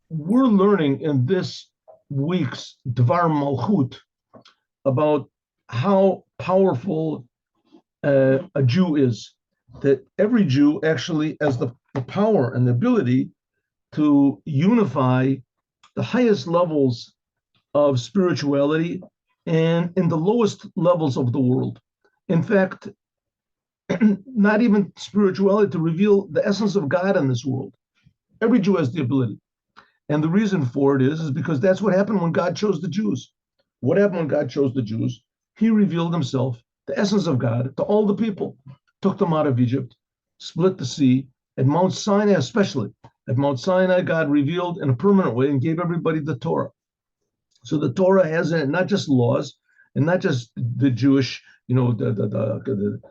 We're learning in this week's Dvar Malchut about how powerful a Jew is. That every Jew actually has the power and the ability to unify the highest levels of spirituality and in the lowest levels of the world. In fact, not even spirituality, to reveal the essence of God in this world. Every Jew has the ability. And the reason for it is because that's what happened when God chose the Jews. What happened when God chose the Jews? He revealed himself, the essence of God, to all the people, took them out of Egypt, split the sea, at Mount Sinai especially. At Mount Sinai, God revealed in a permanent way and gave everybody the Torah. So the Torah has in it not just laws and not just the Jewish, the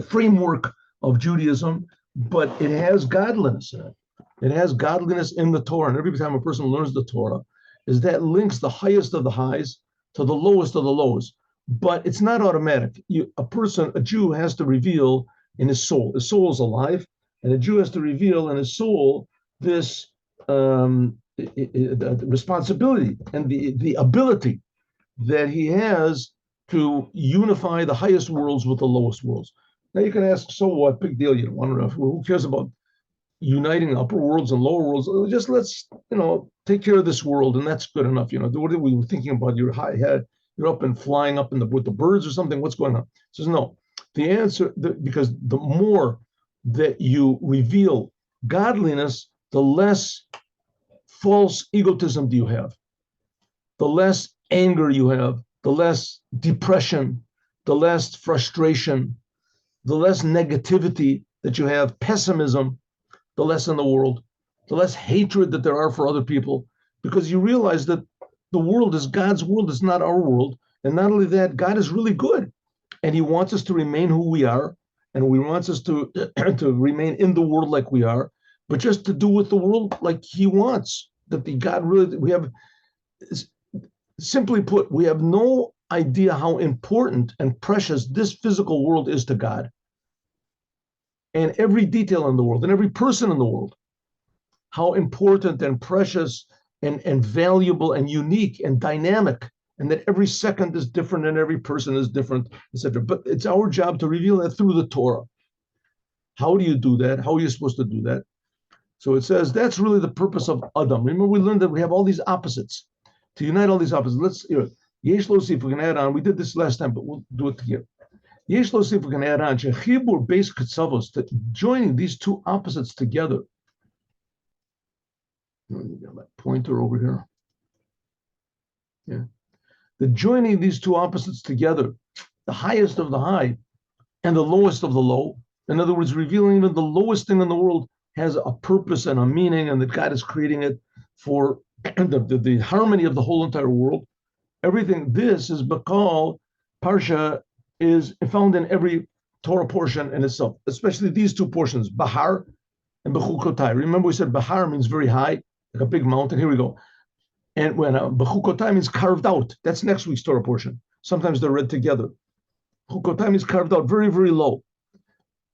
framework of Judaism, but it has godliness in it. It has godliness in the Torah. And every time a person learns the Torah, is that links the highest of the highs to the lowest of the lows. But it's not automatic. A Jew has to reveal in his soul. His soul is alive, and a Jew has to reveal in his soul this responsibility and the ability that he has to unify the highest worlds with the lowest worlds. Now you can ask, so what? Big deal. You don't want to know. Who cares about uniting upper worlds and lower worlds? Just let's, take care of this world, and that's good enough. What are we thinking about? Your high head, you're up and flying up with the birds or something. What's going on? He says no. The answer, because the more that you reveal godliness, the less false egotism do you have, the less anger you have, the less depression, the less frustration, the less negativity that you have, pessimism, the less in the world, the less hatred that there are for other people, because you realize that the world is God's world, it's not our world. And not only that, God is really good, and he wants us to remain who we are, and he wants us to, to remain in the world like we are, but just to do with the world like he wants. Simply put, we have no idea how important and precious this physical world is to God. And every detail in the world, and every person in the world, how important and precious and valuable and unique and dynamic, and that every second is different and every person is different, etc. But it's our job to reveal that through the Torah. How do you do that? How are you supposed to do that? So it says that's really the purpose of Adam. Remember, we learned that we have all these opposites. To unite all these opposites, Yesh Lo, see if we can add on. We did this last time, but we'll do it here. Yesh Lo, see if we can add on. Shechibur beis katzavos, that joining these two opposites together. Let me get my pointer over here. Yeah. The joining these two opposites together, the highest of the high and the lowest of the low. In other words, revealing even the lowest thing in the world has a purpose and a meaning, and that God is creating it for the harmony of the whole entire world. Everything, this is Bakal, Parsha is found in every Torah portion in itself, especially these two portions, Bahar and Bechukotai. Remember we said Bahar means very high, like a big mountain. Here we go. And when Bechukotai means carved out, that's next week's Torah portion. Sometimes they're read together. Bechukotai means carved out, very, very low.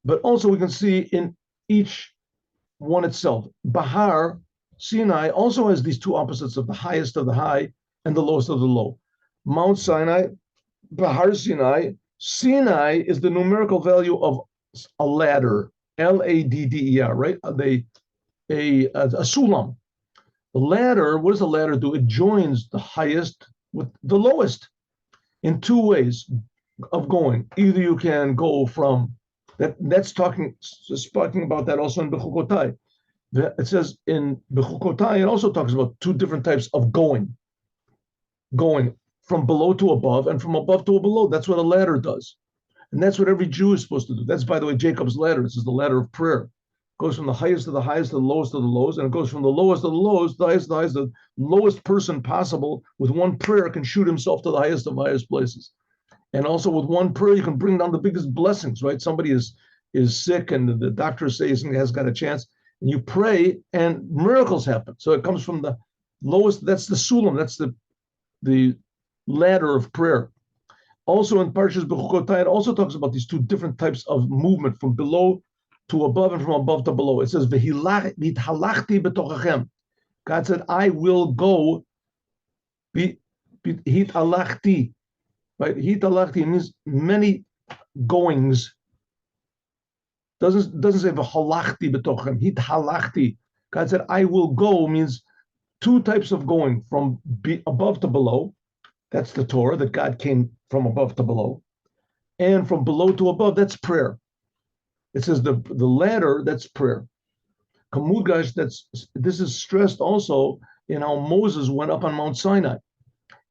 But also we can see in each one itself. Bahar, Sinai, also has these two opposites of the highest of the high and the lowest of the low. Mount Sinai, Bahar Sinai. Sinai is the numerical value of a ladder, Ladder, right? A sulam. The ladder, what does a ladder do? It joins the highest with the lowest in two ways of going. Either you can go from that's talking about that also in Bechukotai. It says in Bechukotai, it also talks about two different types of going from below to above and from above to below. That's what a ladder does. And that's what every Jew is supposed to do. That's, by the way, Jacob's ladder. This is the ladder of prayer. It goes from the highest of the highest to the lowest of the lows, and it goes from the lowest of the lows, the highest of the highest. The lowest person possible with one prayer can shoot himself to the highest of highest places. And also with one prayer, you can bring down the biggest blessings, right? Somebody is sick and the doctor says he has got a chance, and you pray and miracles happen. So it comes from the lowest, that's the sulam, that's the ladder of prayer. Also in Parshas Bechukotai, it also talks about these two different types of movement from below to above and from above to below. It says, "V'halachti b'tochachem." God said, "I will go." Hitalachti, right? Hitalachti means many goings. Doesn't say v'halachti b'tochem. Hitalachti. God said, "I will go" means two types of going, from above to below. That's the Torah, that God came from above to below, and from below to above. That's prayer. It says the ladder. That's prayer. Kamugash. This is stressed also in how Moses went up on Mount Sinai,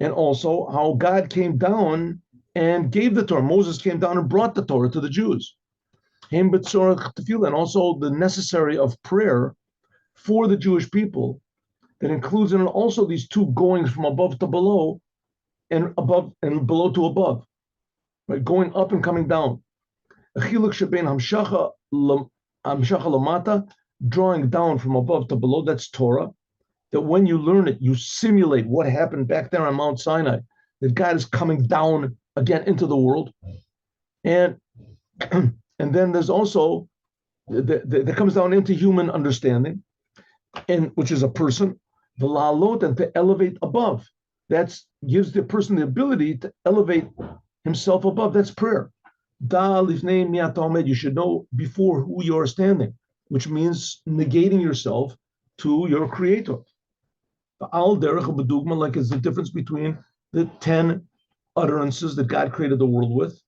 and also how God came down and gave the Torah. Moses came down and brought the Torah to the Jews. And also the necessary of prayer for the Jewish people, that includes in it also these two goings from above to below, and above and below to above, right? Going up and coming down. Drawing down from above to below, that's Torah. That when you learn it, you simulate what happened back there on Mount Sinai, that God is coming down again into the world. And and then there's also that comes down into human understanding, and which is a person, the la'alot, and to elevate above. That gives the person the ability to elevate himself above. That's prayer. Da lifnei mi ata omed. You should know before who you are standing, which means negating yourself to your creator. Al derech b'dugma, like it's the difference between the 10 utterances that God created the world with,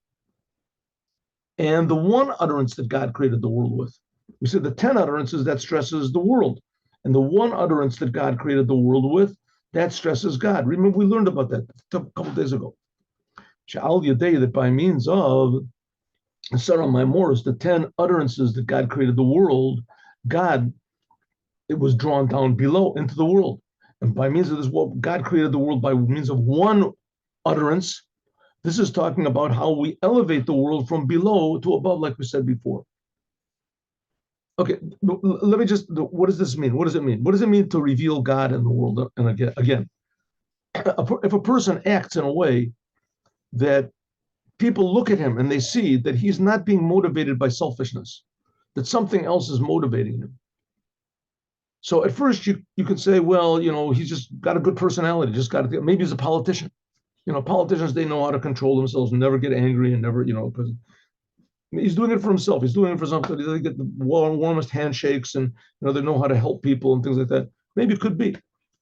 and the one utterance that God created the world with. We said the 10 utterances, that stresses the world, and the one utterance that God created the world with, that stresses God. Remember, we learned about that a couple days ago. Sha'al Yadei, that by means of Sarah Maimoros, the 10 utterances that God created the world, it was drawn down below into the world. And by means of this, what God created the world by means of one utterance. This is talking about how we elevate the world from below to above, like we said before. Okay, let me just, what does this mean? What does it mean? What does it mean to reveal God in the world? And again, if a person acts in a way that people look at him and they see that he's not being motivated by selfishness, that something else is motivating him. So at first you could say, well, he's just got a good personality, maybe he's a politician. Politicians, they know how to control themselves and never get angry and never, because he's doing it for himself. He's doing it for something. They get the warmest handshakes, and they know how to help people and things like that. Maybe it could be,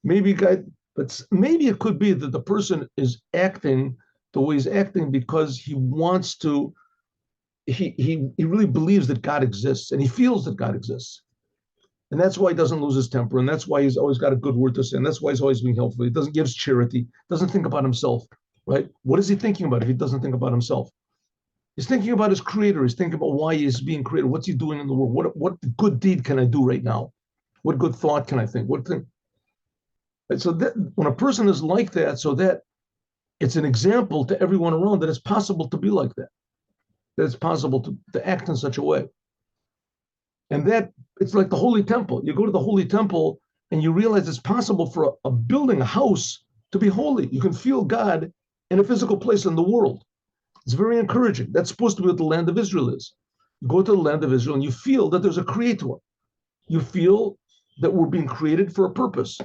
but maybe it could be that the person is acting the way he's acting because he wants to. He really believes that God exists, and he feels that God exists, and that's why he doesn't lose his temper, and that's why he's always got a good word to say, and that's why he's always being helpful. He doesn't give charity, doesn't think about himself, right? What is he thinking about if he doesn't think about himself? He's thinking about his creator. He's thinking about why he's being created. What's he doing in the world? What good deed can I do right now? What good thought can I think? Right? So that when a person is like that, so that it's an example to everyone around that it's possible to be like that. That it's possible to act in such a way. And that it's like the Holy Temple. You go to the Holy Temple and you realize it's possible for a building, a house, to be holy. You can feel God in a physical place in the world. It's very encouraging. That's supposed to be what the land of Israel is. You go to the land of Israel and you feel that there's a creator. You feel that we're being created for a purpose.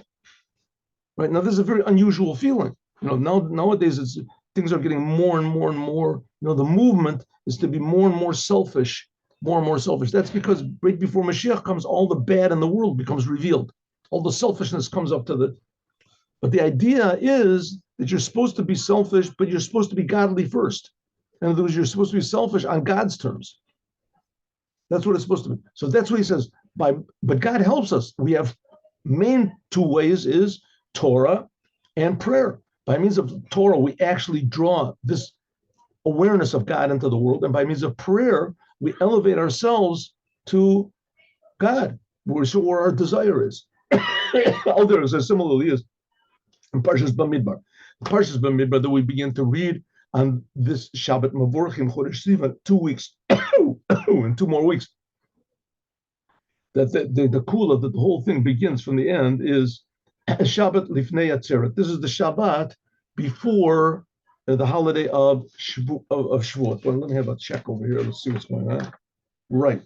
Right now, this is a very unusual feeling. Nowadays things are getting more and more and more. The movement is to be more and more selfish, more and more selfish. That's because right before Moshiach comes, all the bad in the world becomes revealed. All the selfishness comes up to the. But the idea is that you're supposed to be selfish, but you're supposed to be godly first. In other words, you're supposed to be selfish on God's terms. That's what it's supposed to be. So that's what he says. But God helps us. We have main two ways is Torah and prayer. By means of Torah, we actually draw this awareness of God into the world. And by means of prayer, we elevate ourselves to God, where our desire is. All there is, similarly, is in Parshas Bamidbar. Parshas Bamidbar that we begin to read on this Shabbat Mavorchim Chodesh Sivan, 2 weeks, in 2 more weeks. That the kula, that the whole thing begins from the end, is Shabbat Lifnei Atzeret. This is the Shabbat before the holiday of Shavuot. Well, let me have a check over here. Let's see what's going on. Right.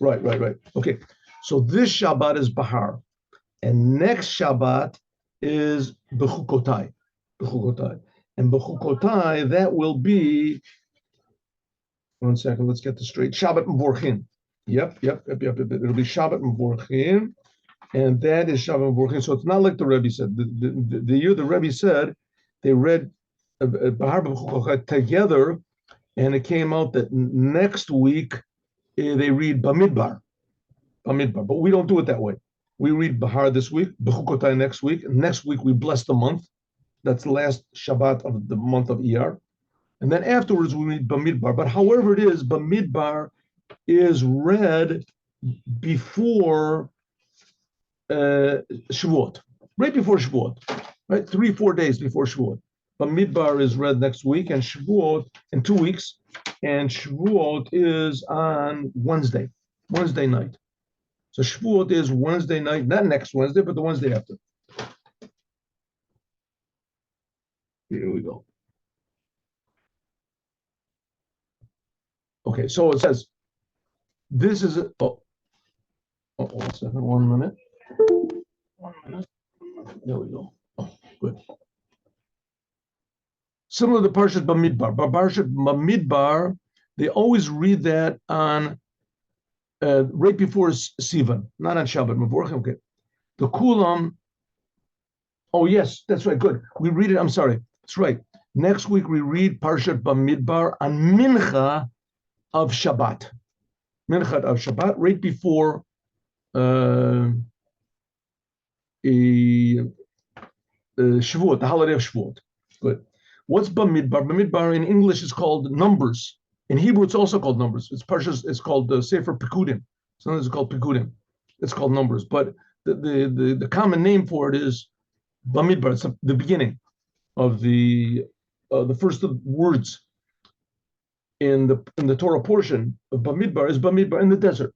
Okay. So this Shabbat is Bahar, and next Shabbat is Bechukotai. And Bechukotai, that will be, 1 second, let's get this straight. Shabbat Mvorchin. Yep. It'll be Shabbat Mvorchin, and that is Shabbat Mvorchin. So it's not like the Rebbe said. The year the Rebbe said, they read Bahar Bechukotai together, and it came out that next week they read Bamidbar. But we don't do it that way. We read Bahar this week, Bechukotai next week. Next week we bless the month. That's the last Shabbat of the month of Iyar. And then afterwards we read Bamidbar. But however it is, Bamidbar is read before Shavuot, right before Shavuot, right? 3-4 days before Shavuot. Bamidbar is read next week, and Shavuot in 2 weeks. And Shavuot is on Wednesday night. So Shavuot is Wednesday night, not next Wednesday, but the Wednesday after. Here we go. Okay, so it says, this is, 1 minute. 1 minute. There we go. Oh, good. Similar to Parshat Bamidbar. Parshat Bamidbar, they always read that on right before Sivan, not on Shabbat. Okay. The Kulam, oh yes, that's right, good. We read it, I'm sorry, that's right. Next week we read Parshat Bamidbar on Mincha of Shabbat. Mincha of Shabbat, right before Shavuot, the holiday of Shavuot. Good. What's Bamidbar? Bamidbar in English is called numbers. In Hebrew, it's also called numbers. It's called Sefer Pekudim. Sometimes it's called Pekudim. It's called numbers. But the common name for it is Bamidbar. It's the beginning of the first of words in the Torah portion of Bamidbar is Bamidbar in the desert.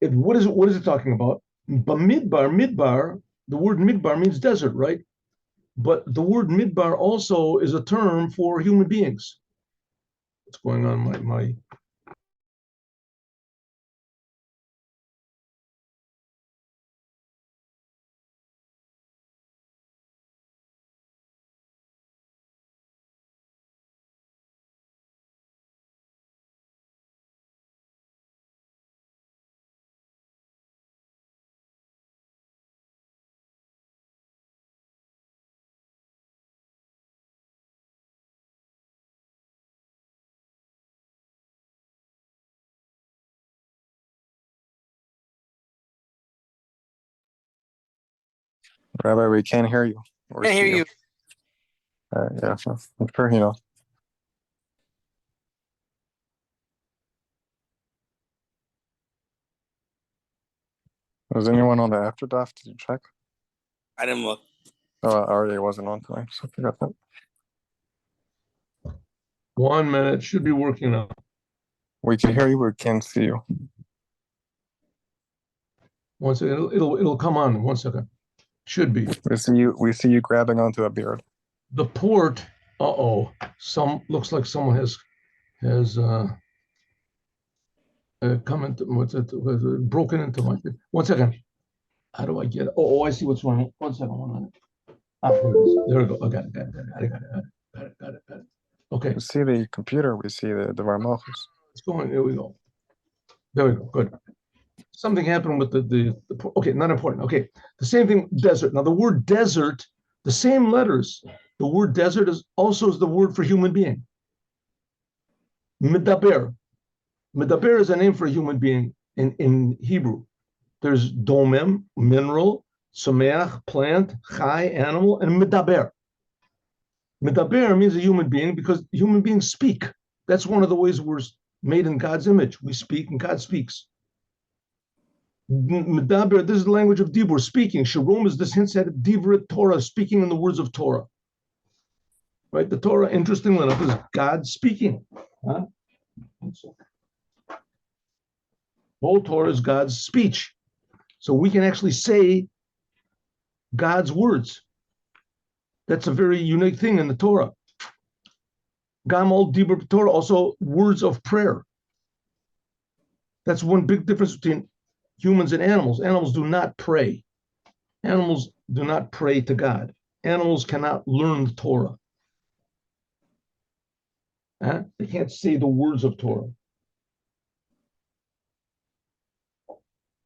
What is it talking about? Midbar, the word Midbar means desert, right? But the word Midbar also is a term for human beings. What's going on? My Rabbi, we can't hear you. I can't hear you. Yeah, I'm sure you know. Was anyone on the after daf? Did you check? I didn't look. Oh, Arya wasn't on tonight, so I forgot that. 1 minute should be working now. We can hear you, but we can't see you. 1 second, it'll come on in 1 second. Should be. We see you grabbing onto a beard. The port. Looks like someone has come into broken into my. 1 second. How do I get it? Oh, I see what's wrong. 1 second, 1 minute. Here it is. There we go. I got it. Okay. We see the computer. We see the Dvar Malchut. It's going. Here we go. There we go. Good. Something happened with the okay, not important. Okay. The same thing, desert. Now the word desert, the same letters. The word desert is the word for human being. Medaber. Medaber is a name for a human being in Hebrew. There's domem, mineral, sameach, plant, chai, animal, and medaber. Medaber means a human being because human beings speak. That's one of the ways we're made in God's image. We speak and God speaks. Medaber, this is the language of Dibur, speaking. Shalom is this hint at Divra Torah, speaking in the words of Torah. Right? The Torah, interestingly enough, is God speaking. Huh? Whole Torah is God's speech. So we can actually say God's words. That's a very unique thing in the Torah. Gamal Dibur Torah, also words of prayer. That's one big difference between humans and animals. Animals do not pray. Animals do not pray to God. Animals cannot learn the Torah. They can't say the words of Torah.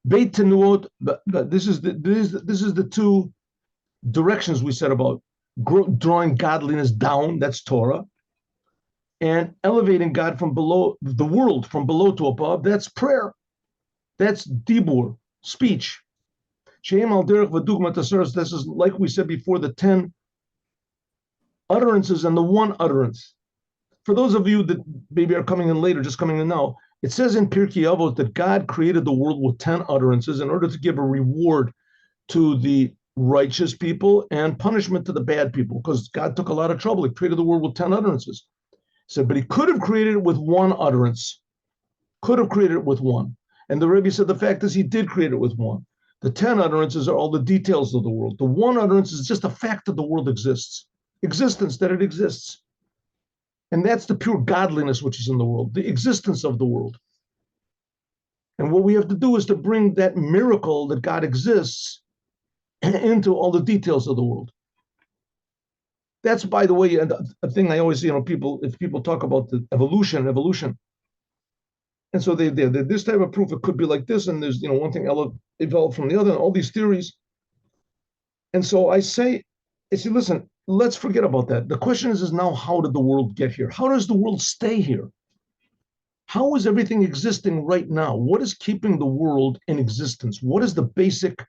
Beit Tenuot, but this is the two directions we said about drawing godliness down. That's Torah, and elevating God from below, the world from below to above. That's prayer. That's dibur, speech. She'em al derech v'dugma tasaros. This is, like we said before, the 10 utterances and the one utterance. For those of you that maybe are coming in later, just coming in now, it says in Pirkei Avot that God created the world with 10 utterances in order to give a reward to the righteous people and punishment to the bad people, because God took a lot of trouble. He created the world with 10 utterances. He said, but he could have created it with one utterance. Could have created it with one. And the Rebbe said the fact is he did create it with one. The 10 utterances are all the details of the world. The one utterance is just the fact that the world exists. Existence, that it exists. And that's the pure godliness which is in the world, the existence of the world. And what we have to do is to bring that miracle that God exists into all the details of the world. That's, by the way, a thing I always see, if people talk about the evolution. And so they're this type of proof, it could be like this, and there's, one thing evolved from the other, and all these theories. And so I say, listen, let's forget about that. The question is now, how did the world get here? How does the world stay here? How is everything existing right now? What is keeping the world in existence? What is the basic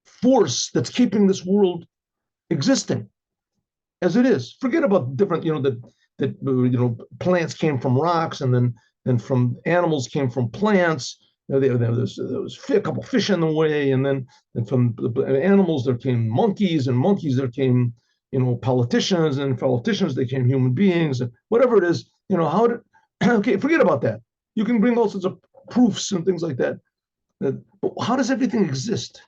force that's keeping this world existing as it is? Forget about different, that plants came from rocks, and then from animals came from plants. There was a couple fish in the way, and then from animals there came monkeys, and monkeys there came politicians, and politicians they came human beings, and whatever it is. Okay, forget about that. You can bring all sorts of proofs and things like that. But how does everything exist?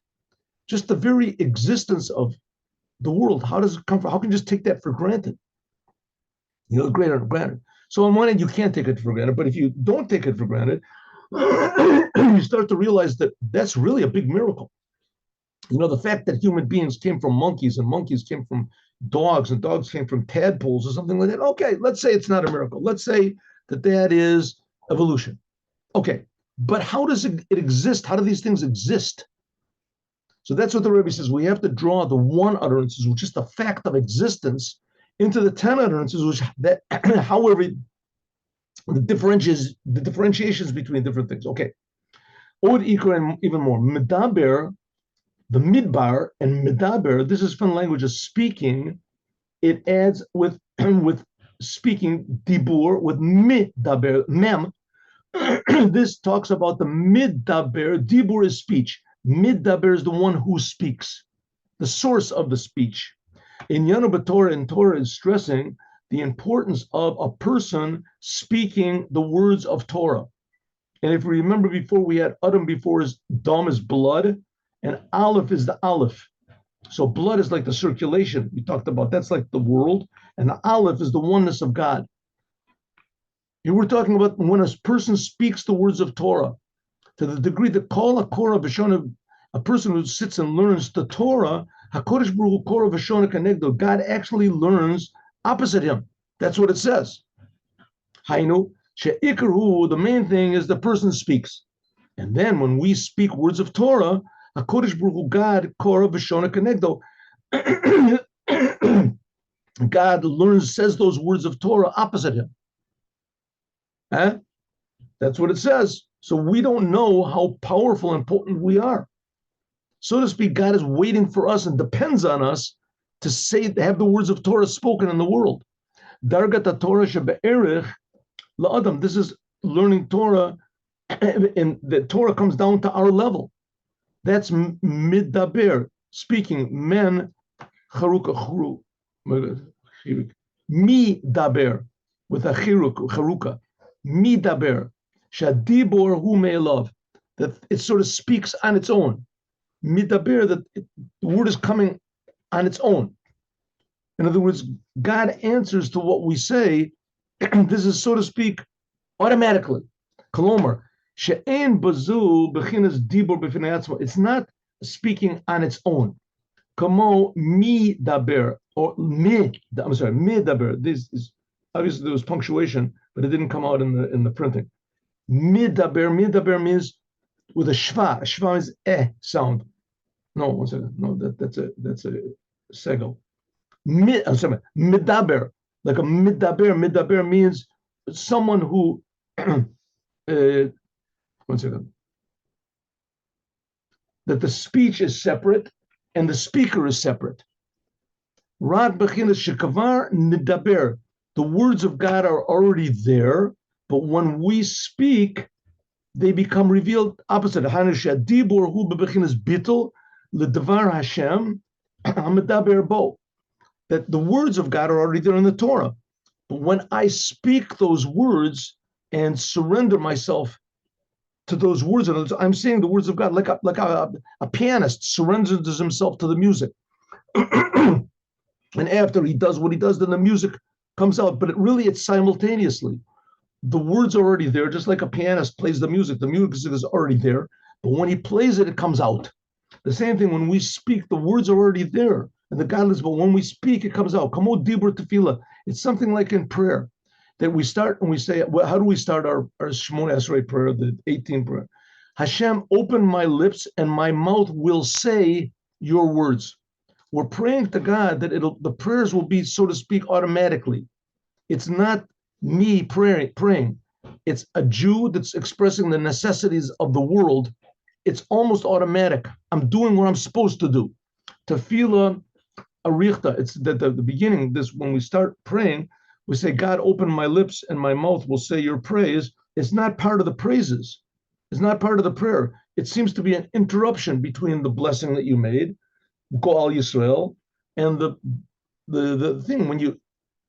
Just the very existence of the world. How does it come from? How can you just take that for granted? Granted. So on one hand, you can't take it for granted, but if you don't take it for granted, you start to realize that that's really a big miracle. The fact that human beings came from monkeys, and monkeys came from dogs, and dogs came from tadpoles or something like that. Okay, let's say it's not a miracle. Let's say that is evolution. Okay, but how does it exist? How do these things exist? So that's what the Rebbe says. We have to draw the one utterances, which is the fact of existence, into the 10 utterances, which that, however, the differentiations between different things. Okay. Od ikar, and even more. Medaber, the midbar, and medaber, this is from the language of speaking. It adds with speaking, dibur, with midaber, mem. This talks about the midaber. Dibur is speech. Midaber is the one who speaks, the source of the speech. In Yanu Torah, and Torah is stressing the importance of a person speaking the words of Torah. And if we remember before, we had Adam before, is Dam is blood, and Aleph is the Aleph. So blood is like the circulation we talked about. That's like the world, and the Aleph is the oneness of God. Here we're talking about when a person speaks the words of Torah, to the degree that Kol HaKorah V'Shona, a person who sits and learns the Torah, HaKodesh Baruch Hu Korah V'Shona Kanegdo, God actually learns opposite him. That's what it says. Hainu, She'ikar Hu, the main thing is the person speaks. And then when we speak words of Torah, HaKodesh Baruch Hu, God, Korah V'Shona Kanegdo, God says those words of Torah opposite him. That's what it says. So we don't know how powerful and potent we are. So to speak, God is waiting for us and depends on us to have the words of Torah spoken in the world. Dargat Torah shebe'erich la'adam. This is learning Torah, and the Torah comes down to our level. That's midaber, speaking. Men charuka mi daber, with a charuka. Mi daber shadibor hu me'elav, that it sort of speaks on its own. Midaber, that the word is coming on its own. In other words, God answers to what we say. This is, so to speak, automatically. Kolomar, She'en bazu bechinas dibur b'finei atzmo. It's not speaking on its own. Kamo mi daber or mi. I'm sorry, mi daber. This is obviously there was punctuation, but it didn't come out in the printing. Mi daber. Mi daber means with a shva. Shva is sound. No, one second. No, that's a segel. I'm sorry, midaber. Like a midaber. Midaber means someone who. One second. That the speech is separate and the speaker is separate. Rad bechinas shekavar nidaber. The words of God are already there, but when we speak, they become revealed opposite. Dibur hu bechinas bittul ledvar Hashem hamidaber bo. That the words of God are already there in the Torah, but when I speak those words and surrender myself to those words, and I'm saying the words of God like a pianist surrenders himself to the music. And after he does what he does, then the music comes out. But it's simultaneously. The words are already there, just like a pianist plays the music. The music is already there. But when he plays it, it comes out. The same thing when we speak, the words are already there. And the godless, but when we speak, it comes out. Kamo dibur tefillah. It's something like in prayer that we start and we say, well, how do we start our Shemona Esrei prayer, the 18th prayer? Hashem, open my lips and my mouth will say your words. We're praying to God that the prayers will be, so to speak, automatically. It's not me praying. It's a Jew that's expressing the necessities of the world. It's almost automatic. I'm doing what I'm supposed to do. Tefillah arichta. It's that the beginning. This when we start praying, we say, God, open my lips and my mouth will say your praise. It's not part of the praises. It's not part of the prayer. It seems to be an interruption between the blessing that you made, Goal Yisrael, and the thing when you,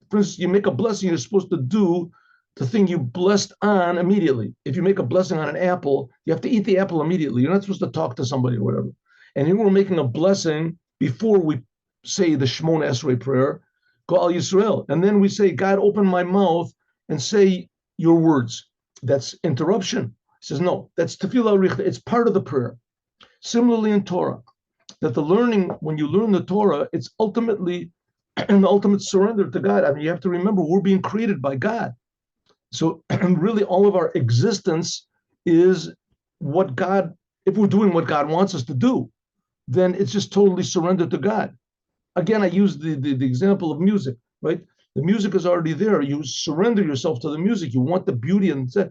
for instance, you make a blessing, you're supposed to do the thing you blessed on immediately. If you make a blessing on an apple, you have to eat the apple immediately. You're not supposed to talk to somebody or whatever. And here we're making a blessing before we say the Shemona Esrei prayer, Goal Yisrael. And then we say, God, open my mouth and say your words. That's interruption. He says, no, that's tefillah arichta. It's part of the prayer. Similarly in Torah, that the learning, when you learn the Torah, it's ultimately an ultimate surrender to God. I mean, you have to remember we're being created by God. So really all of our existence is what God, if we're doing what God wants us to do, then it's just totally surrendered to God. Again, I use the example of music, right? The music is already there. You surrender yourself to the music. You want the beauty and so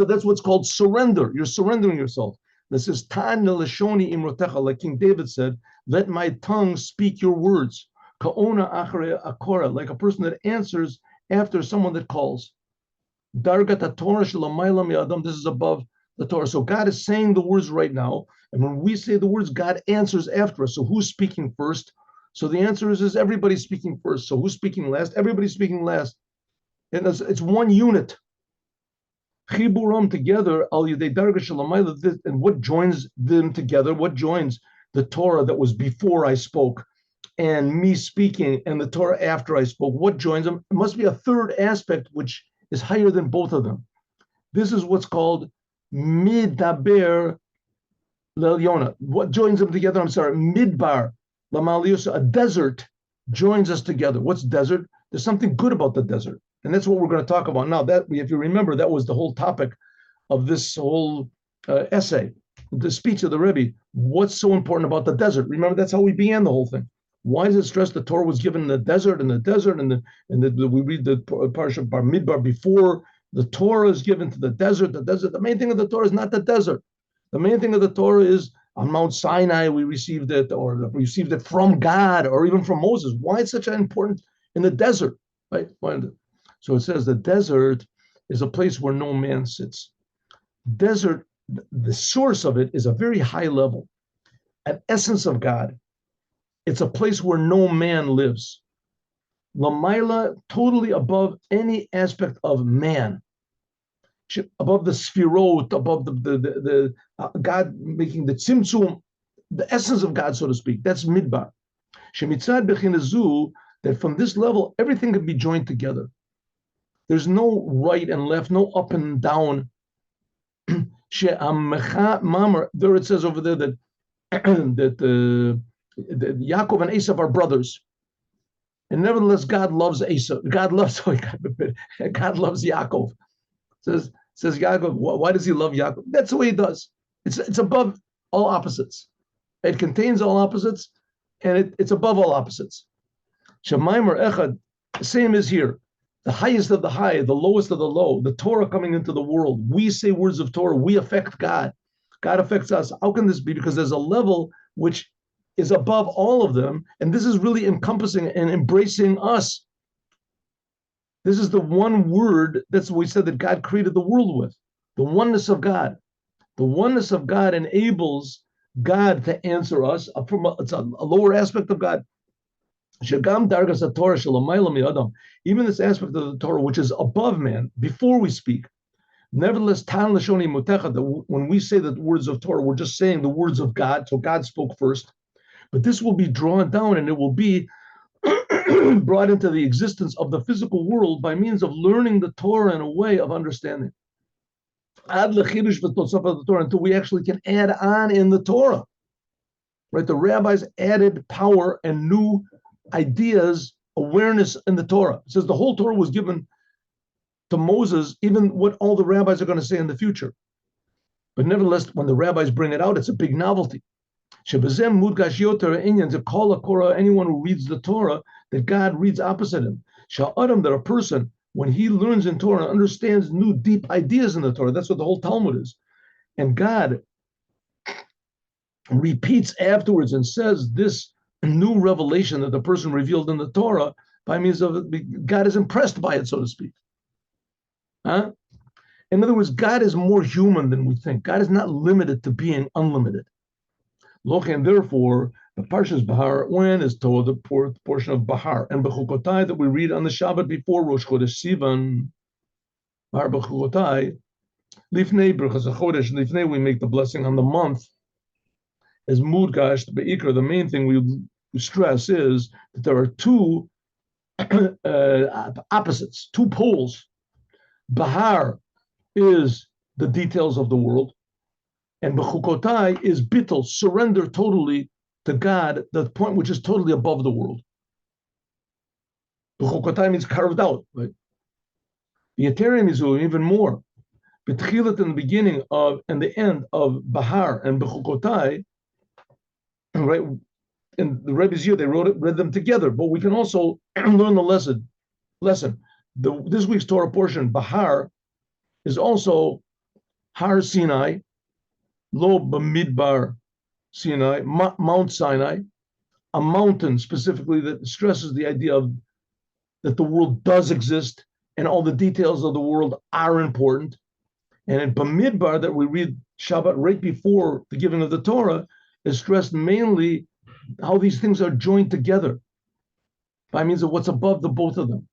that's what's called surrender. You're surrendering yourself. This is Tan Lashoni Imrotecha, like King David said, let my tongue speak your words. Kaona Achere Akora, like a person that answers after someone that calls. Dargat Torah Shalamaylam Yadam, this is above the Torah. So God is saying the words right now. And when we say the words, God answers after us. So who's speaking first? So the answer is everybody's speaking first. So who's speaking last? Everybody's speaking last. And it's one unit. Chiburam together, al yedei darga shalamayla, and what joins them together? What joins the Torah that was before I spoke, and me speaking, and the Torah after I spoke? What joins them? It must be a third aspect which is higher than both of them. This is what's called midaber lelyona. What joins them together? I'm sorry, midbar lamalius. A desert joins us together. What's desert? There's something good about the desert. And that's what we're going to talk about now. That, if you remember, that was the whole topic of this whole essay, the speech of the Rebbe. What's so important about the desert? Remember, that's how we began the whole thing. Why does it stress the Torah was given in the desert, and we read the Parsha Bar Midbar before the Torah is given to the desert. The desert. The main thing of the Torah is not the desert. The main thing of the Torah is on Mount Sinai we received it, or we received it from God, or even from Moses. Why is such an important in the desert, right? So it says the desert is a place where no man sits. Desert, the source of it is a very high level, an essence of God. It's a place where no man lives. Lamaila, totally above any aspect of man, above the sphirot, above the God making the tzimtzum, the essence of God, so to speak. That's midbar. Shemitzad bechinazu, that from this level everything can be joined together. There's no right and left, no up and down. There it says over there that that Yaakov and Esav are brothers, and nevertheless God loves Esav. God loves God loves Yaakov. Says Yaakov. Why does he love Yaakov? That's the way he does. It's above all opposites. It contains all opposites, and it's above all opposites. Shemaimer Echad, same as here. The highest of the high, the lowest of the low, the Torah coming into the world. We say words of Torah, we affect God. God affects us. How can this be? Because there's a level which is above all of them, and this is really encompassing and embracing us. This is the one word, that's what we said that God created the world with, the oneness of God. The oneness of God enables God to answer us it's a lower aspect of God. Even this aspect of the Torah, which is above man, before we speak. Nevertheless, when we say the words of Torah, we're just saying the words of God. So God spoke first. But this will be drawn down and it will be brought into the existence of the physical world by means of learning the Torah in a way of understanding. Until we actually can add on in the Torah. Right? The rabbis added power and new ideas, awareness in the Torah. It says the whole Torah was given to Moses, even what all the rabbis are going to say in the future. But nevertheless, when the rabbis bring it out, it's a big novelty. Anyone who reads the Torah, that God reads opposite him. That a person, when he learns in Torah, understands new deep ideas in the Torah. That's what the whole Talmud is. And God repeats afterwards and says this new revelation that the person revealed in the Torah by means of it, God is impressed by it, so to speak. Huh? In other words, God is more human than we think. God is not limited to being unlimited. And therefore, the Parshas Bahar, when is told the portion of Bahar and Bechukotai that we read on the Shabbat before Rosh Chodesh Sivan, Bahar Bechukotai, Lifnei Berachas HaChodesh, Lifnei, we make the blessing on the month. As Mudgash, Be'ikra, the main thing we stress is that there are two opposites, two poles. Bahar is the details of the world, and Bechukotai is bittul, surrender totally to God, the point which is totally above the world. Bechukotai means carved out, right? The Ethereum is even more. Betchilat in the beginning of and the end of Bahar and Bechukotai, right? In the Rebbe's year, they read them together, but we can also learn the lesson. This week's Torah portion, Bahar, is also Har Sinai, Lo Bamidbar Sinai, Mount Sinai, a mountain specifically that stresses the idea of that the world does exist and all the details of the world are important. And in Bamidbar that we read Shabbat right before the giving of the Torah is stressed mainly how these things are joined together by means of what's above the both of them.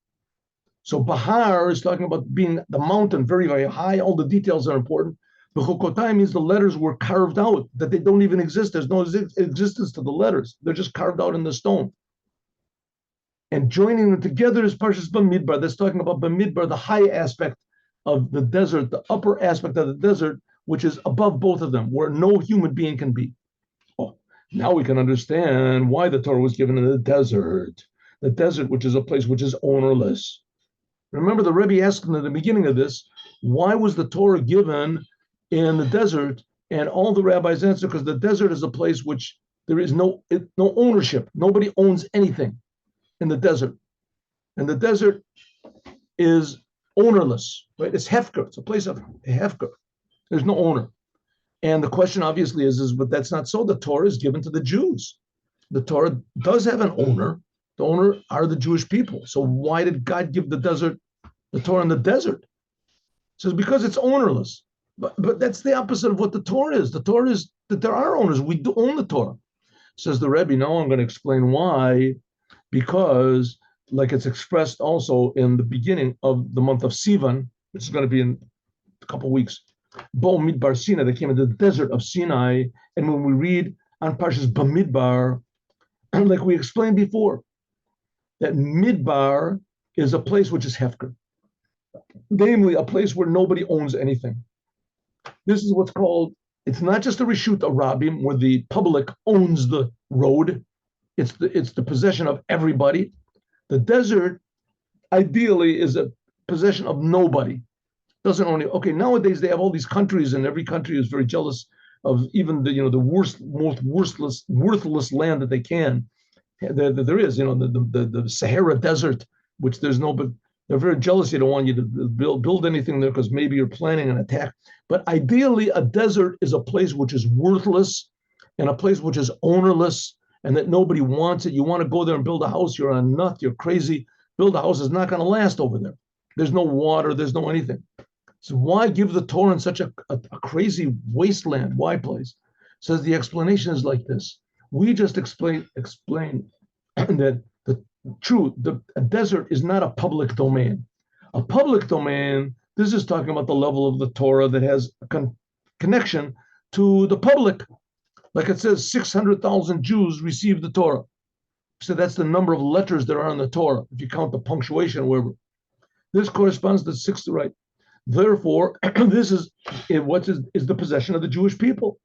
So Bahar is talking about being the mountain, very, very high. All the details are important. Bechukotai means the letters were carved out, that they don't even exist. There's no existence to the letters. They're just carved out in the stone. And joining them together is Parshas Bamidbar. That's talking about Bamidbar, the high aspect of the desert, the upper aspect of the desert, which is above both of them, where no human being can be. Oh, now we can understand why the Torah was given in the desert. The desert, which is a place which is ownerless. Remember, the Rebbe asked in the beginning of this, why was the Torah given in the desert? And all the rabbis answered, because the desert is a place which there is no ownership. Nobody owns anything in the desert. And the desert is ownerless, right? It's hefker. It's a place of hefker. There's no owner. And the question obviously is, but that's not so. The Torah is given to the Jews. The Torah does have an owner. The owner are the Jewish people. So why did God give the Torah in the desert? It says because it's ownerless. But that's the opposite of what the Torah is. The Torah is that there are owners. We do own the Torah. Says the Rebbe, now I'm going to explain why. Because like it's expressed also in the beginning of the month of Sivan, which is going to be in a couple of weeks, Bo Midbar Sinai, they came into the desert of Sinai. And when we read on Parshas Bamidbar, like we explained before, that Midbar is a place which is Hefker. namely a place where nobody owns anything. This is what's called, it's not just a reshut arabim where the public owns the road. It's the possession of everybody. The desert ideally is a possession of nobody. Doesn't own it. Okay, nowadays they have all these countries, and every country is very jealous of even the worst, most worthless land that they can. There is, the Sahara Desert, which there's no, but they're very jealous. They don't want you to build anything there because maybe you're planning an attack. But ideally, a desert is a place which is worthless and a place which is ownerless and that nobody wants it. You want to go there and build a house, you're a nut, you're crazy. Build a house is not going to last over there. There's no water, there's no anything. So why give the Torah in such a crazy wasteland? Why place? Says the explanation is like this. We just explain that a desert is not a public domain. A public domain, this is talking about the level of the Torah that has a connection to the public. Like it says, 600,000 Jews received the Torah. So that's the number of letters that are in the Torah, if you count the punctuation, wherever. This corresponds to 60, right? Therefore, this is the possession of the Jewish people.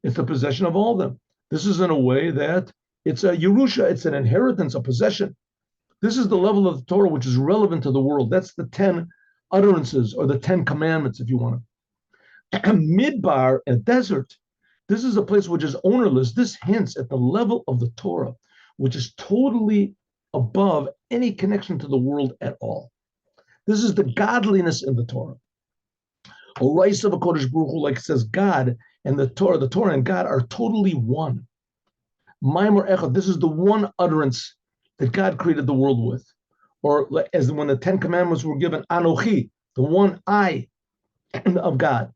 It's the possession of all of them. This is in a way that it's a Yerusha, it's an inheritance, a possession. This is the level of the Torah which is relevant to the world. That's the 10 utterances or the 10 commandments, if you want to. Midbar, a desert, this is a place which is ownerless. This hints at the level of the Torah, which is totally above any connection to the world at all. This is the godliness in the Torah. Oraisa v'kodesh baruch hu, like it says, God and the Torah and God are totally one. Maimor echad, this is the one utterance that God created the world with. Or as when the 10 commandments were given, Anochi, the one I of God.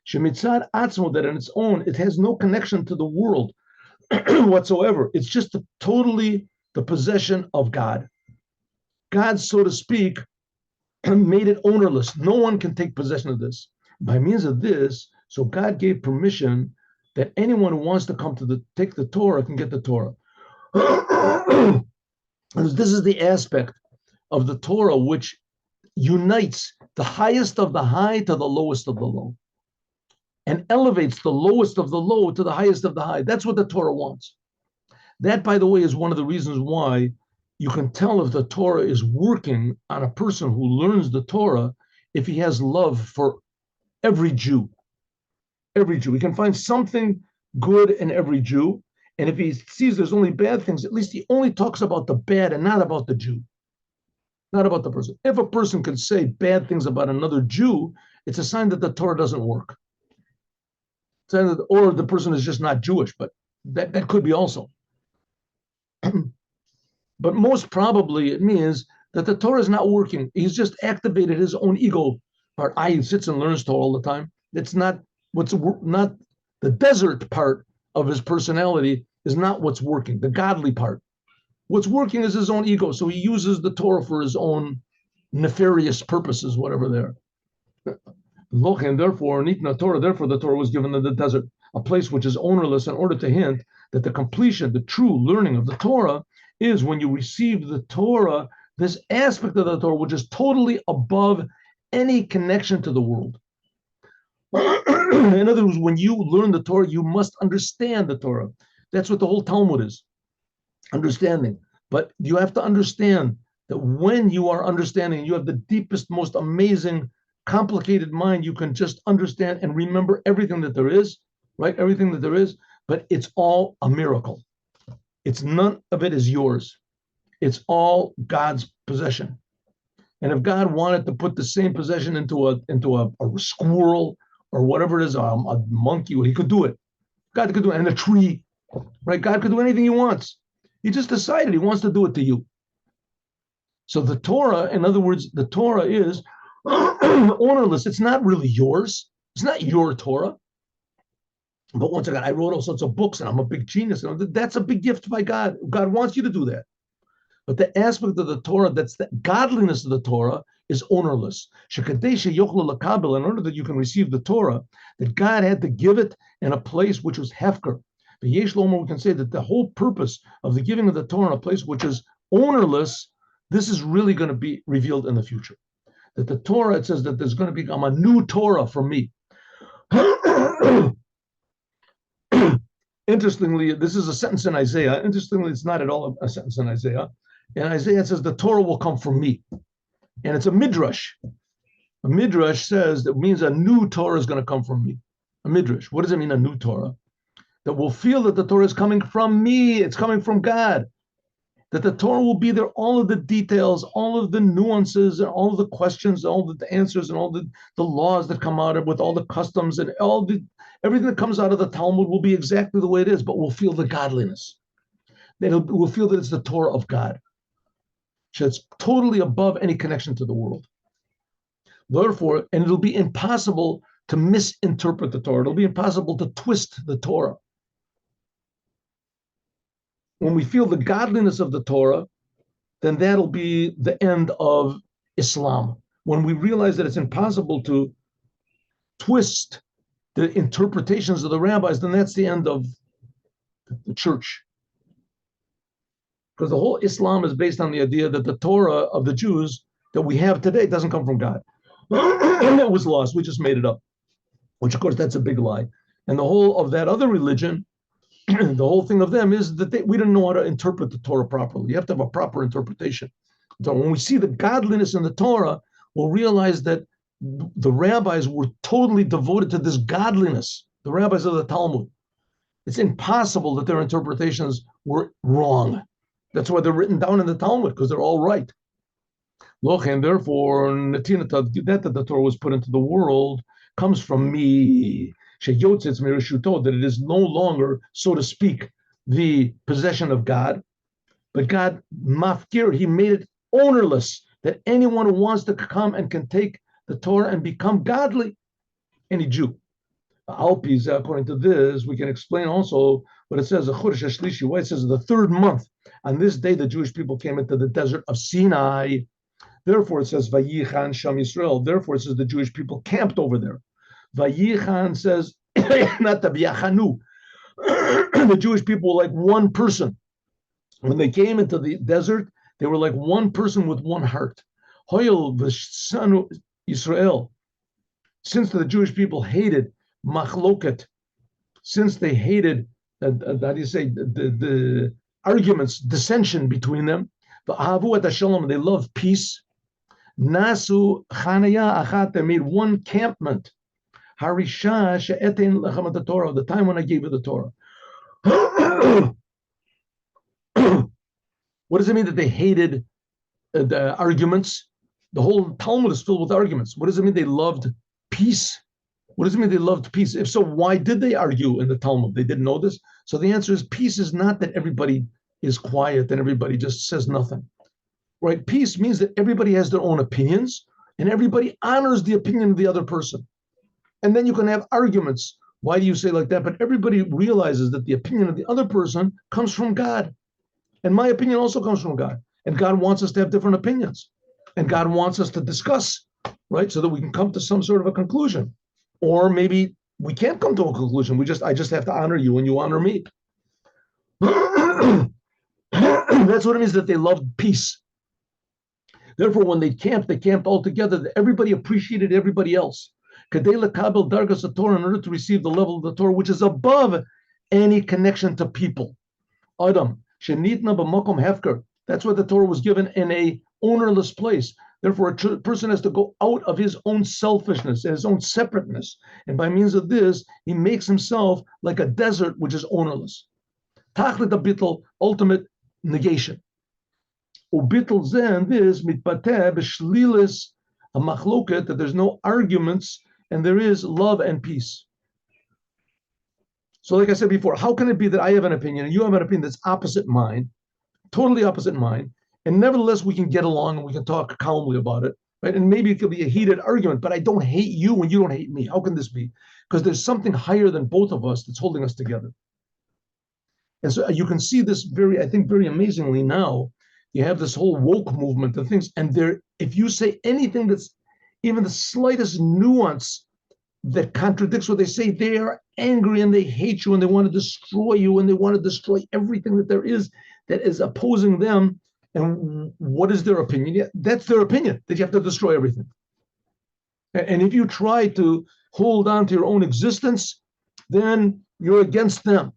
Shemitzad atzmo, that on its own, it has no connection to the world whatsoever. It's just totally the possession of God. God, so to speak, made it ownerless. No one can take possession of this. By means of this, so God gave permission that anyone who wants to come to take the Torah can get the Torah. This is the aspect of the Torah which unites the highest of the high to the lowest of the low, and elevates the lowest of the low to the highest of the high. That's what the Torah wants. That, by the way, is one of the reasons why you can tell if the Torah is working on a person who learns the Torah if he has love for every Jew. Every Jew. He can find something good in every Jew. And if he sees there's only bad things, at least he only talks about the bad and not about the Jew, not about the person. If a person can say bad things about another Jew, it's a sign that the Torah doesn't work. Or the person is just not Jewish, but that could be also. But most probably it means that the Torah is not working. He's just activated his own ego part. He sits and learns Torah all the time. It's not not the desert part of his personality is not what's working, the godly part. What's working is his own ego. So he uses the Torah for his own nefarious purposes, whatever they're. And therefore, the Torah was given in the desert, a place which is ownerless, in order to hint that the completion, the true learning of the Torah is when you receive the Torah, this aspect of the Torah, which is totally above any connection to the world. In other words, when you learn the Torah, you must understand the Torah. That's what the whole Talmud is, understanding. But you have to understand that when you are understanding, you have the deepest, most amazing, complicated mind, you can just understand and remember everything that there is, right? Everything that there is, but it's all a miracle. It's none of it is yours. It's all God's possession. And if God wanted to put the same possession into a squirrel or whatever it is, a monkey, he could do it. God could do it, and a tree, right? God could do anything he wants. He just decided he wants to do it to you. So the Torah, in other words, the Torah is ownerless. It's not really yours. It's not your Torah. But once again, I wrote all sorts of books and I'm a big genius. That's a big gift by God. God wants you to do that. But the aspect of the Torah, that's the godliness of the Torah, is ownerless. In order that you can receive the Torah, that God had to give it in a place which was hefker. But Yesh Lomer, we can say that the whole purpose of the giving of the Torah in a place which is ownerless, this is really going to be revealed in the future. that the Torah, it says that there's going to become a new Torah from me. Interestingly, this is a sentence in Isaiah. Interestingly, it's not at all a sentence in Isaiah. In Isaiah, it says the Torah will come from me. And it's a midrash. A midrash says that means a new Torah is going to come from me. A midrash. What does it mean, a new Torah? That we'll feel that the Torah is coming from me. It's coming from God. That the Torah will be there, all of the details, all of the nuances, and all of the questions, all of the answers, and all the laws that come out of it, with all the customs and everything that comes out of the Talmud will be exactly the way it is, but we'll feel the godliness. We'll feel that it's the Torah of God. So it's totally above any connection to the world. Therefore, and it'll be impossible to misinterpret the Torah. It'll be impossible to twist the Torah. When we feel the godliness of the Torah, then that'll be the end of Islam. When we realize that it's impossible to twist the interpretations of the rabbis, then that's the end of the church. Because the whole Islam is based on the idea that the Torah of the Jews that we have today doesn't come from God. It was lost. We just made it up, which, of course, that's a big lie. And the whole of that other religion, the whole thing of them is that we didn't know how to interpret the Torah properly. You have to have a proper interpretation. So when we see the godliness in the Torah, we'll realize that the rabbis were totally devoted to this godliness, the rabbis of the Talmud. It's impossible that their interpretations were wrong. That's why they're written down in the Talmud, because they're all right. And therefore, that the Torah was put into the world comes from me. That it is no longer, so to speak, the possession of God, but God mafkir, he made it ownerless, that anyone who wants to come and can take the Torah and become godly, any Jew. Alpis, according to this, we can explain also what it says, why it says the third month. On this day, the Jewish people came into the desert of Sinai. Therefore, it says, Vayichan Sham Yisrael. Therefore, it says the Jewish people camped over there. Vayichan says, not the Vyachanu. The Jewish people were like one person. When they came into the desert, they were like one person with one heart. Hoyel v'shanu Yisrael. Since the Jewish people hated machloket, since they hated, how do you say, the arguments, dissension between them, v'ahavu et hashalom, they loved peace. Nasu chanaya achat, they made one campment. Harisha she'etin lechem the Torah, the time when I gave you the Torah. What does it mean that they hated the arguments? The whole Talmud is filled with arguments. What does it mean they loved peace? What does it mean they loved peace? If so, why did they argue in the Talmud? They didn't know this. So the answer is peace is not that everybody is quiet and everybody just says nothing. Right? Peace means that everybody has their own opinions and everybody honors the opinion of the other person. And then you can have arguments. Why do you say like that? But everybody realizes that the opinion of the other person comes from God. And my opinion also comes from God. And God wants us to have different opinions. And God wants us to discuss, right? So that we can come to some sort of a conclusion. Or maybe we can't come to a conclusion. I just have to honor you and you honor me. That's what it means that they loved peace. Therefore, when they camped all together. Everybody appreciated everybody else. Kadei lekabel dargas Torah, in order to receive the level of the Torah, which is above any connection to people. Adam, shenitna b'makom hefker. That's why the Torah was given in a ownerless place. Therefore, a person has to go out of his own selfishness and his own separateness. And by means of this, he makes himself like a desert, which is ownerless. Tachlit habitl, ultimate negation. Ubitl zen, this mitbateh b'shlilis a machloket, that there's no arguments and there is love and peace. So like I said before, how can it be that I have an opinion and you have an opinion that's opposite mine, totally opposite mine, and nevertheless we can get along and we can talk calmly about it, right? And maybe it could be a heated argument, but I don't hate you and you don't hate me. How can this be? Because there's something higher than both of us that's holding us together. And so you can see this very amazingly now. You have this whole woke movement and things, and if you say anything that's even the slightest nuance that contradicts what they say, they are angry and they hate you and they want to destroy you and they want to destroy everything that there is that is opposing them. And what is their opinion? Yeah, that's their opinion, that you have to destroy everything. And if you try to hold on to your own existence, then you're against them,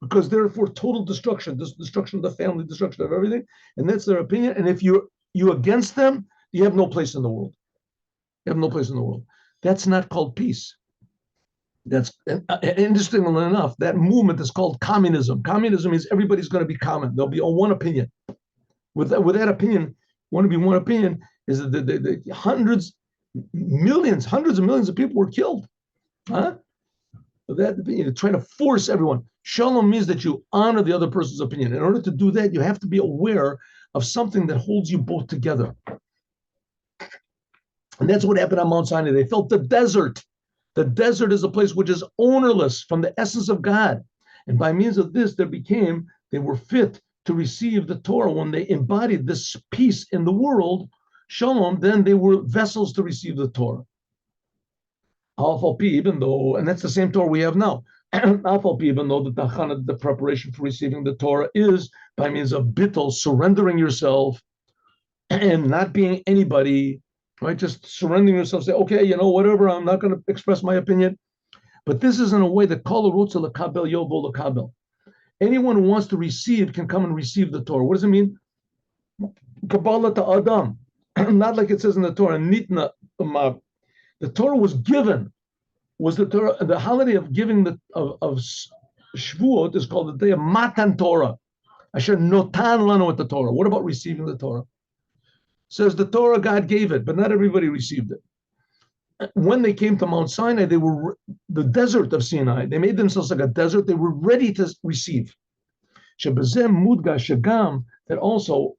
because they're for total destruction, destruction of the family, destruction of everything, and that's their opinion. And if you against them, you have no place in the world. You have no place in the world. That's not called peace. That's interestingly enough, that movement is called communism. Communism means everybody's going to be common. There'll be one opinion. With that opinion, want to be one opinion is that the hundreds of millions of people were killed. Huh? That trying to force everyone. Shalom means that you honor the other person's opinion. In order to do that, you have to be aware of something that holds you both together. And that's what happened on Mount Sinai. They felt the desert. The desert is a place which is ownerless from the essence of God. And by means of this, they were fit to receive the Torah. When they embodied this peace in the world, Shalom, then they were vessels to receive the Torah. Even though, and that's the same Torah we have now. Even though the preparation for receiving the Torah is by means of bittul, surrendering yourself and not being anybody, right? Just surrendering yourself, say, okay, whatever, I'm not going to express my opinion. But this is in a way that kol rotza lekabel yobo lekabel. Anyone who wants to receive can come and receive the Torah. What does it mean? Kabbalah to Adam. Not like it says in the Torah, nitna. The Torah was given. Was the Torah, the holiday of giving of Shavuot is called the day of Matan Torah. Asher notan lanu at the Torah. What about receiving the Torah? Says the Torah, God gave it, but not everybody received it. When they came to Mount Sinai, they were the desert of Sinai. They made themselves like a desert. They were ready to receive. Shebezem mudga shagam, that also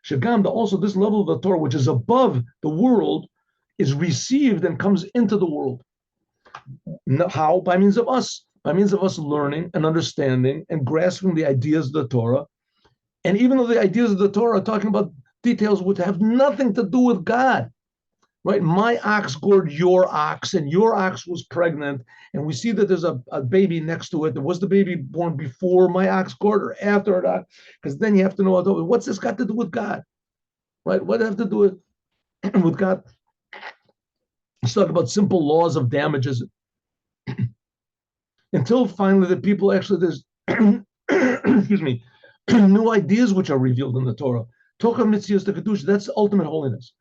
shagam, that also this level of the Torah, which is above the world, is received and comes into the world. How? By means of us. By means of us learning and understanding and grasping the ideas of the Torah. And even though the ideas of the Torah are talking about details which have nothing to do with God, right? My ox gored your ox, and your ox was pregnant, and we see that there's a baby next to it. Was the baby born before my ox gored or after it? Because then you have to know what's this got to do with God, right? What does it have to do with God? Let's talk about simple laws of damages. Until finally the people actually, there's, excuse me, new ideas which are revealed in the Torah. Tocha Mitzias the Kedusha, that's ultimate holiness.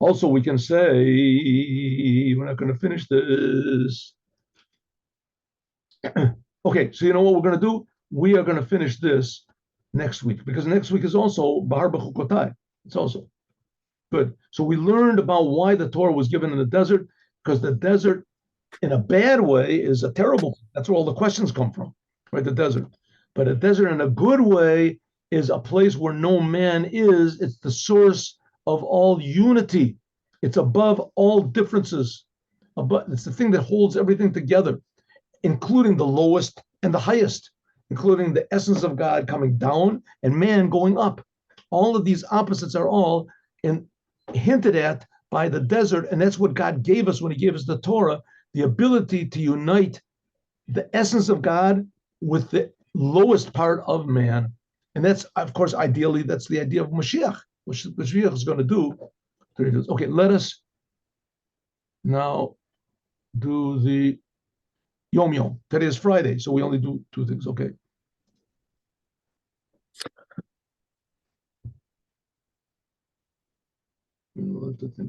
Also, we can say, we're not going to finish this. Okay, so you know what we're going to do? We are going to finish this next week, because next week is also Bahar B'chukotai. It's also good. So we learned about why the Torah was given in the desert, because the desert, in a bad way, is a terrible. That's where all the questions come from, right? The desert. But a desert in a good way is a place where no man is. It's the source of all unity. It's above all differences. It's the thing that holds everything together, including the lowest and the highest, including the essence of God coming down and man going up. All of these opposites are all hinted at by the desert, and that's what God gave us when he gave us the Torah, the ability to unite the essence of God with the lowest part of man. And that's, of course, ideally, that's the idea of Moshiach, which Moshiach is going to do. Okay, let us now do the Yom Yom. Today is Friday, so we only do two things, okay? Let the thing